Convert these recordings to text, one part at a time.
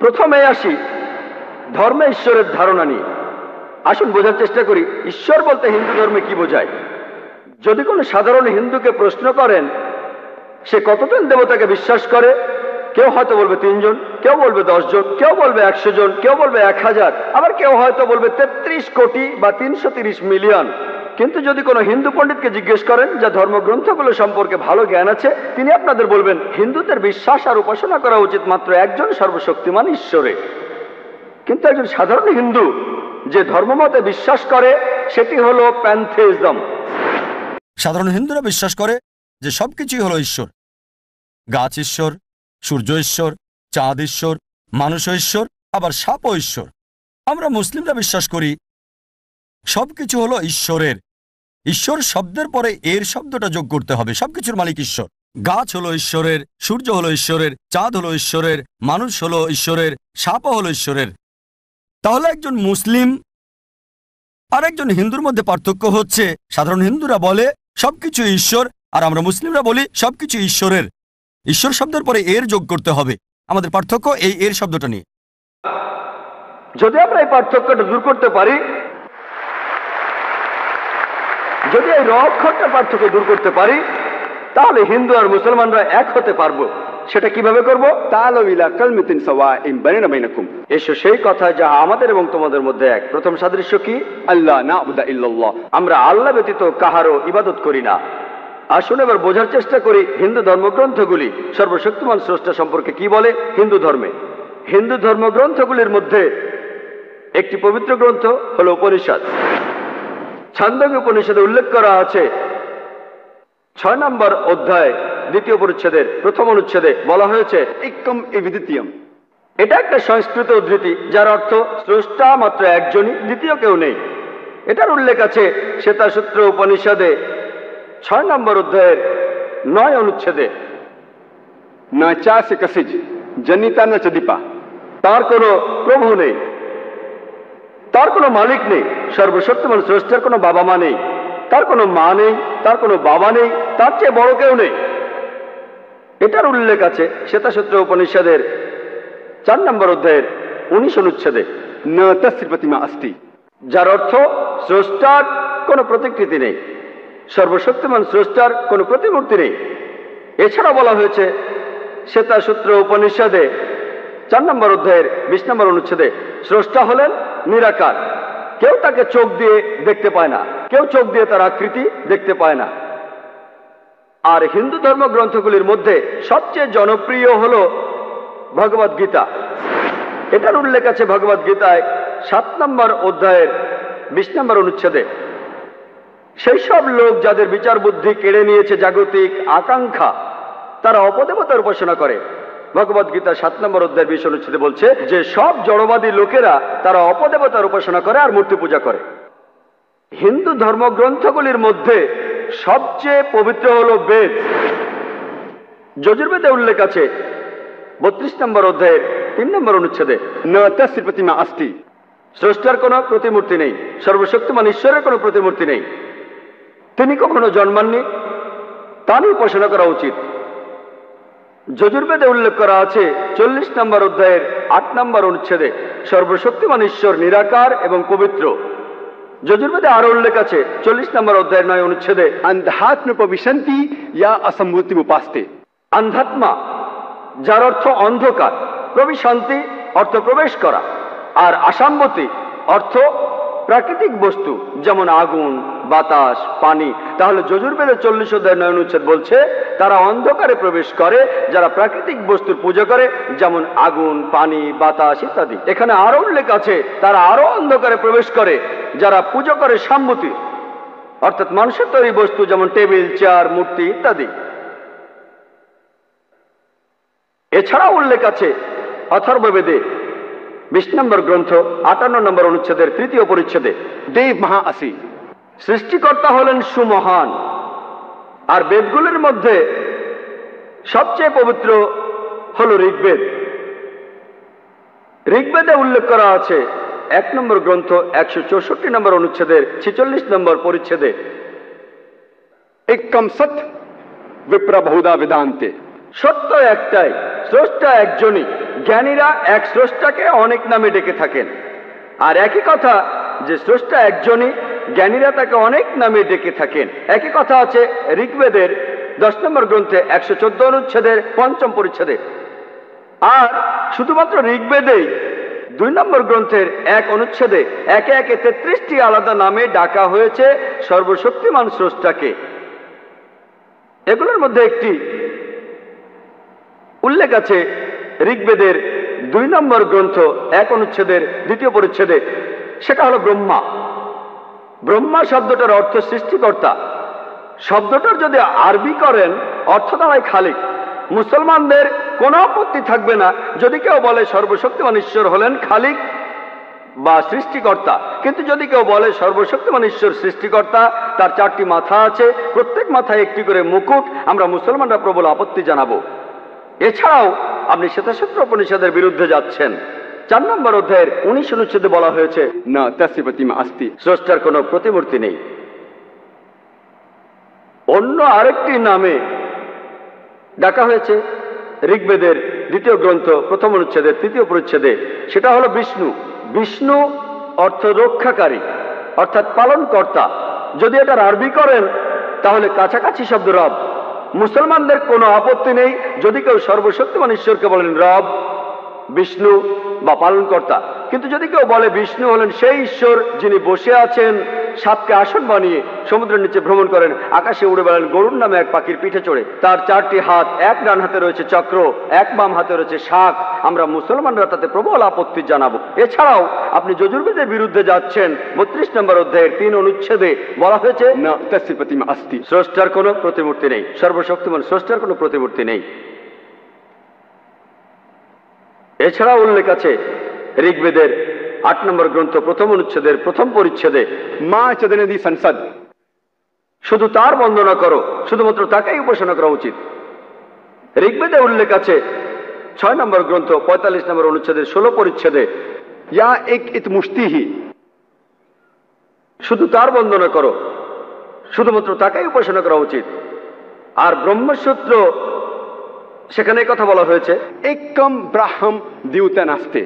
প্রথমে আসি ধর্মে ঈশ্বরের ধারণা নিয়ে। আসুন বোঝার চেষ্টা করি ঈশ্বর বলতে হিন্দু ধর্মে কি বোঝায়। যদি কোনো সাধারণ হিন্দুকে প্রশ্ন করেন সে কতজন দেবতাকে বিশ্বাস করে, কেউ হয়তো বলবে 3 জন, কেউ বলবে 10 জন, কেউ বলবে 100 জন, কেউ বলবে 1000, আবার কেউ হয়তো বলবে 33 কোটি বা 330 মিলিয়ন। কিন্তু যদি কোনো হিন্দু পণ্ডিতকে জিজ্ঞেস করেন যা ধর্মগ্রন্থগুলো সম্পর্কে ভালো জ্ঞান আছে, তিনি আপনাদের বলবেন হিন্দুদের বিশ্বাস আর উপাসনা করা উচিত মাত্র একজন সর্বশক্তিমান ঈশ্বরে। কিন্তু একজন সাধারণ হিন্দু যে ধর্মমতে বিশ্বাস করে সেটি হলো প্যান্থেইজম। সাধারণ হিন্দুরা বিশ্বাস করে যে সবকিছুই হলো ঈশ্বর। গাছ ঈশ্বর, সূর্য ঈশ্বর, চাঁদ ঈশ্বর, মানুষও ঈশ্বর, আবার সাপও ঈশ্বর। আমরা মুসলিমরা বিশ্বাস করি সবকিছু হলো ঈশ্বরের। ঈশ্বর শব্দের পরে এর শব্দটা যোগ করতে হবে। সবকিছুর মালিক ঈশ্বর। গাছ হলো ঈশ্বরের, সূর্য হলো ঈশ্বরের, চাঁদ হলো ঈশ্বরের, মানুষ হলো ঈশ্বরের, সাপও হলো ঈশ্বরের। তাহলে একজন মুসলিম আর একজন হিন্দুর মধ্যে পার্থক্য হচ্ছে সাধারণ হিন্দুরা বলে সবকিছু ঈশ্বর, আর আমরা মুসলিমরা বলি সবকিছু ঈশ্বরের। ঈশ্বর শব্দের পরে এর যোগ করতে হবে। আমাদের পার্থক্য এই এর শব্দটা নিয়ে। যদি আমরা এই পার্থক্যটা দূর করতে পারি, যদি এই অক্ষরটা পার্থক্য দূর করতে পারি, তাহলে হিন্দু আর মুসলমানরা এক হতে পারবো। সেটা কিভাবে করবো? তাআলাউ ইলা কালিমাতিন সাওয়াইন বাইনানা বাইনাকুম। এসো সেই কথা যা আমাদের এবং তোমাদের মধ্যে এক। প্রথম সাদৃশ্য কি? আল্লাহ না'বুদা ইল্লাল্লাহ। আমরা আল্লাহ ব্যতীত কাহারও ইবাদত করি না। আসুন এবার বোঝার চেষ্টা করি হিন্দু ধর্মগ্রন্থগুলি সর্বশক্তিমান স্রষ্টা সম্পর্কে কি বলে। হিন্দু ধর্মগ্রন্থগুলির মধ্যে একটি পবিত্র গ্রন্থ হলো উপনিষদ। ছান্দোগ্য উপনিষদে উল্লেখ করা আছে 6 নম্বর অধ্যায় 2য় পরিচ্ছেদের 1ম অনুচ্ছেদে বলা হয়েছে একম এবিদ্বিতীয়ম। এটা একটা সংস্কৃত উদ্ধৃতি যার অর্থ স্রষ্টা মাত্র একজনই, দ্বিতীয় কেউ নেই। এটার উল্লেখ আছে শ্বেতাসূত্র উপনিষদে 6 নম্বর অধ্যায়ের 9 অনুচ্ছেদে। না চাষে কাসিজ জনিতা না চদীপা। তার কোনো প্রভু নেই, তার কোনো মালিক নেই। সর্বশক্তিমান স্রষ্টার কোনো বাবা মা নেই, তার কোনো মা নেই, তার কোনো বাবা নেই, তার চেয়ে বড় কেউ নেই। এটার উল্লেখ আছে শ্বেতাসূত্র উপনিষদের 4 নম্বর অধ্যায়ের 19 অনুচ্ছেদে। না তস্যের প্রতিমা আস্তি, যার অর্থ স্রষ্টার কোনো প্রতিকৃতি নেই, সর্বশক্তিমান স্রষ্টার কোনো প্রতিমূর্তি নেই। এছাড়া বলা হয়েছে শ্বেতাসূত্র উপনিষদে 4 নম্বর অধ্যায়ের 20 নম্বর অনুচ্ছেদে স্রষ্টা হলেন নিরাকার। কেউ তাকে চোখ দিয়ে দেখতে পায় না, কেউ চোখ দিয়ে তার আকৃতি দেখতে পায় না। আর হিন্দু ধর্মগ্রন্থগুলির মধ্যে সবচেয়ে জনপ্রিয় হল ভগবদ গীতা। এটার উল্লেখ আছে ভগবদ গীতায় 7 নম্বর অধ্যায়ের 20 নম্বর অনুচ্ছেদে। সেই সব লোক যাদের বিচার বুদ্ধি কেড়ে নিয়েছে জাগতিক আকাঙ্ক্ষা, তারা অপদেবতার উপাসনা করে। ভগবদ গীতা 7 নম্বর অধ্যায়ের 20 অনুচ্ছেদে বলছে যে সব জড়বাদী লোকেরা তারা অপদেবতার উপাসনা করে আর মূর্তি পূজা করে। হিন্দু ধর্মগ্রন্থগুলির মধ্যে সবচেয়ে পবিত্র হল বেদ। যজুর্বেদে উল্লেখ আছে 32 নম্বর অধ্যায়ের 3 নম্বর অনুচ্ছেদে ন তস্যের প্রতিমা আস্তি। স্রষ্টার কোনো প্রতিমূর্তি নেই, সর্বশক্তিমান ঈশ্বরের কোনো প্রতিমূর্তি নেই, তিনি কখনো জন্মাননি, তারই উপাসনা করা উচিত। যজুর্বেদে উল্লেখ করা আছে 40 নম্বর অধ্যায়ের 8 নম্বর অনুচ্ছেদে সর্বশক্তিমান ঈশ্বর নিরাকার এবং পবিত্র। যজুর্বেদে আরো উল্লেখ আছে 40 নম্বর অধ্যায়ের 9 অনুচ্ছেদে আধ্যাত্ম প্রবিশন্তি ইয়া অসম্ভূতি উপাস্তে। আধ্যাত্মা যার অর্থ অন্ধকার, প্রবিশন্তি অর্থ প্রবেশ করা, আর আসাম্বতী অর্থ প্রাকৃতিক বস্তু যেমন আগুন, বাতাস, পানি। তাহলে যজুর্বেদের 40 অধ্যায় 9 অনুচ্ছেদ বলছে তারা অন্ধকারে প্রবেশ করে যারা প্রাকৃতিক বস্তুর পূজা করে, যেমন আগুন, পানি, বাতাস ইত্যাদি। এখানে আরো উল্লেখ আছে তারা আরো অন্ধকারে প্রবেশ করে যারা পূজা করে সাম্মতি, অর্থাৎ মানুষের তৈরি বস্তু যেমন টেবিল, চেয়ার, মূর্তি ইত্যাদি। এছাড়াও উল্লেখ আছে অথর্ববেদে 20 নম্বর গ্রন্থ 58 নম্বর অনুচ্ছেদের 3য় পরিচ্ছেদে দেব মহা আসি, সৃষ্টিকর্তা হলেন সুমহান। আর বেদগুলির মধ্যে সবচেয়ে পবিত্র হল ঋগ্বেদ। ঋগ্বেদে উল্লেখ করা আছে 1 নম্বর গ্রন্থ 164 নম্বর অনুচ্ছেদের 46 নম্বর পরিচ্ছেদে একম সৎ বিপ্র বহুধা বেদান্তে। সত্য একটাই, স্রষ্টা একজনই, জ্ঞানীরা এক স্রষ্টাকে অনেক নামে ডেকে থাকেন, আর একই কথা যে স্রষ্টা একজনই, জ্ঞানীরা তাকে অনেক নামে ডেকে থাকেন। একই কথা আছে ঋগ্বেদের 10 নম্বর গ্রন্থে 114 অনুচ্ছেদের 5ম পরিচ্ছেদে। আর শুধুমাত্র ঋগ্বেদেই 2 নম্বর গ্রন্থের 1 অনুচ্ছেদে একে একে 33টি আলাদা নামে ডাকা হয়েছে সর্বশক্তিমান স্রষ্টাকে। এগুলোর মধ্যে একটি উল্লেখ আছে ঋগ্বেদের 2 নম্বর গ্রন্থ 1 অনুচ্ছেদের 2য় পরিচ্ছেদে, সেটা হলো ব্রহ্মা। ব্রহ্মা শব্দটার অর্থ সৃষ্টিকর্তা। শব্দটার যদি আরবি করেন অর্থ দাঁড়ায় খালিক। মুসলমানদের কোনো আপত্তি থাকবে না যদি কেউ বলে সর্বশক্তিমান ঈশ্বর হলেন খালিক বা সৃষ্টিকর্তা, কিন্তু যদি কেউ বলে সর্বশক্তিমান ঈশ্বর সৃষ্টিকর্তা, তার 4টি মাথা আছে, প্রত্যেক মাথায় একটি করে মুকুট, আমরা মুসলমানরা প্রবল আপত্তি জানাবো। এছাড়াও আপনি শ্বেতাসূত্র উপনিষদের বিরুদ্ধে যাচ্ছেন। 4 নম্বর অধ্যায়ের 19 অনুচ্ছেদে বলা হয়েছে না তস্য প্রতিমা আস্তি, স্রষ্টার কোনো প্রতিমূর্তি নেই। অন্য আরেকটি নামে ডাকা হয়েছে ঋগ্বেদের 2য় গ্রন্থ 1ম অনুচ্ছেদের 3য় পরিচ্ছেদে, সেটা হলো বিষ্ণু। বিষ্ণু অর্থ রক্ষাকারী, অর্থাৎ পালনকর্তা। যদি এটার আরবি করেন তাহলে কাছাকাছি শব্দ রব। মুসলমানদের কোনো আপত্তি নেই যদি কেউ সর্বশক্তিমান ঈশ্বরকে বলেন রব, বিষ্ণু বা পালনকর্তা। কিন্তু যদি কেউ বলে বিষ্ণু হলেন সেই ঈশ্বর যিনি বসে আছেন সাপকে আসন বানিয়ে, সমুদ্রের নিচে ভ্রমণ করেন, আকাশে উড়ে বেড়ান গরুর নামে এক পাখির পিঠে চড়ে, তার 4টি হাত, এক ডান হাতে রয়েছে চক্র, এক বাম হাতে রয়েছে শাক, আমরা মুসলমানরা তাতে প্রবল আপত্তি জানাবো। এছাড়াও আপনি যজুর্বেদের বিরুদ্ধে যাচ্ছেন। 32 নম্বর অধ্যায়ের 3 অনুচ্ছেদে বলা হয়েছে না তস্য প্রতিমা আস্তি, স্রষ্টার কোনো প্রতিমূর্তি নেই, সর্বশক্তিমান স্রষ্টার কোনো প্রতিমূর্তি নেই। এছাড়া উল্লেখ আছে ঋগ্বেদের 8 নম্বর গ্রন্থ 1ম অনুচ্ছেদের 1ম পরিচ্ছেদে, মা চদনদি সংসদ, শুধু তার বন্দনা করো, শুধুমাত্র তাকেই উপাসনা করা উচিত। ঋগ্বেদে উল্লেখ আছে 6 নম্বর গ্রন্থ 45 নম্বর অনুচ্ছেদের 16 পরিচ্ছেদে, या एक इतमुष्टि ही, শুধু তার বন্দনা করো, শুধুমাত্র তাকেই উপাসনা করা উচিত। আর ব্রহ্মসূত্র সেখানে কথা বলা হয়েছে एकम ब्राह्म द्यूता नास्ते,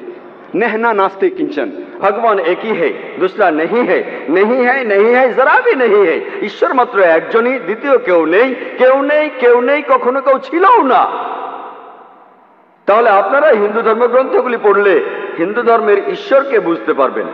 नहना नास्ते किंचन, ভগবান একই হে, দুসরা নেহি হে, নেহি হে, নেহি হে, জরা ভি নেহি হে। ঈশ্বর মাত্র একজনই, দ্বিতীয় কেউ নেই, কেউ নেই, কেউ নেই, কখনো কেউ ছিলও না। তাহলে আপনারা হিন্দু ধর্মগ্রন্থগুলি পড়লে হিন্দু ধর্মের ঈশ্বরকে বুঝতে পারবেন।